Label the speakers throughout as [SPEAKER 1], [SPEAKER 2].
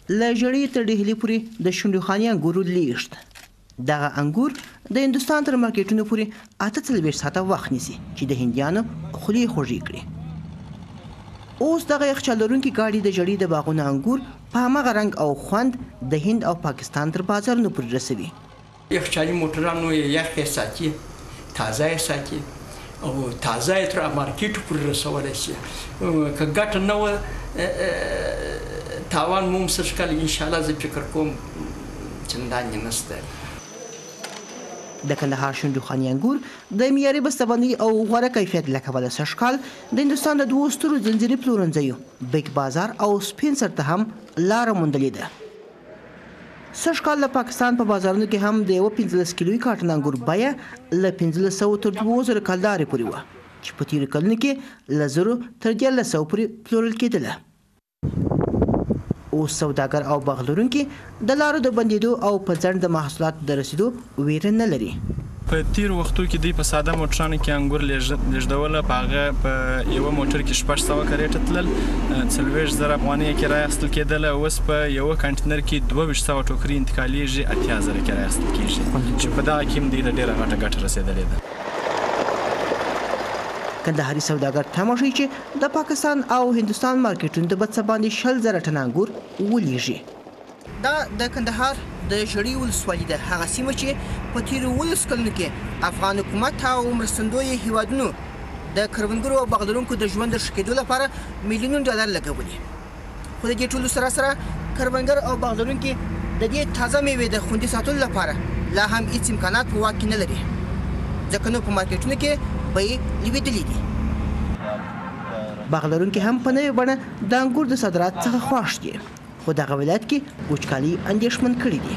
[SPEAKER 1] له ژړۍ تر ډهلي پورې د شونډوخاني انګورو لیږد. دغه انګور د هندوستان تر مارکیټونو پورې 48 ساعته وخت نیسي چې د هندیانو خولې خوږې کړي. اوس دغه یخچال لرونکي ګاډي د ژړۍ د باغونو انګور په هماغه رنګ او خوند د هند او پاکستان تر بازارونو پورې رسوي.
[SPEAKER 2] یخچالي موټرانو یې یخ یې ساتي، تازه یې ساتي او تازه یې تر مارکیټو پورې رسولی شي. که ګټه نه وه تاوان مو هم سږکال انشاءالله زه فکر کوم چندانې نشته.
[SPEAKER 1] د کندهار شونډوخاني انګور د معیاري بسته‌بندۍ او غوره کیفیت له کبله سږکال د هندوستان د 2 سترو ځنځیري پلورنځیو بیګ بازار او سپینسر ته هم لاره موندلې ده. سږکال د پاکستان په بازارونو کې هم د 15 کیلوي کارټن انګور بیه له 1500 تر 2000 کلدارې پورې وه چې په تېرو کلونو کې له 0 تر 1300 پورې پلورل کېدله. اوس سوداګر او باغ لرونکي د لارو د بندېدو او په ځنډ د محصولاتو د رسیدو ویره نه لري.
[SPEAKER 3] په تیرو وختو کې دوی په ساده موټرانو کې انګور لېږدوله، په هغه په یوه موټر کې 600 کریټه تلل، 40,000 افغانۍ کرایه اخیستل کېدله. اوس په یوه کنټینر کې 2200 ټوکري انتقالېږي، 80,000 کرایه اخیستل کېږي چې په دغه کې هم دوی ته ډېره غټه ګټه رسېدلې ده. کندهاري سوداګر تمه شي چې د پاکستان او هندوستان مارکیټونو ته به څه باندې 100,000 ټنه انګور ولېږي. دا د کندهار د ژړۍ ولسوالي ده، هغه سیمه چې په تېرو 19 کلونو کې افغان حکومت او مرستندویه هیوادونو د کروندګرو او باغ لرونکو د ژوند د ښه کېدو لپاره میلیونونه ډالر لګولي. خو د دې ټولو سره سره کروندګر او باغ لرونکي د دې تازه میوې د خوندي ساتلو لپاره لا هم هېڅ امکانات په واک کې نه لري، ځکه نو په مارکیټونو کې بیې لوېدلې دي. باغ لرونکي هم په نوې بڼه د انګور د صادرات څخه خوښ دي، خو دغه ولایت کې وچکالي اندېښمن کړي دي.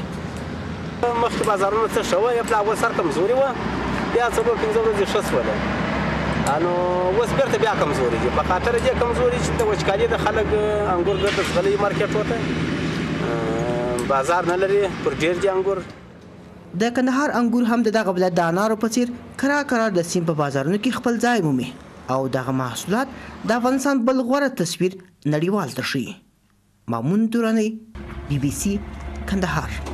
[SPEAKER 4] مخکې بازارونه څه ښه وه، په اول سر کمزوري وه، بیا 4-5 ورځې ښه شوله، نو اوس بېرته بیا کمزوري دي. په خاطر دې کمزوري چې د وچکالي د خلک انګور ګرده ځغلي مارکېټو ته، بازار نه لري، پر ډېر دي انګور.
[SPEAKER 1] د کندهار انګور هم د دغه ولایت د انارو په څېر کرار د سیمې په بازارونو کې خپل ځای مومي او دغه محصولات د افغانستان بل غوره تصویر نړیوال ته ښیي. مامون دراني، BBC کندهار.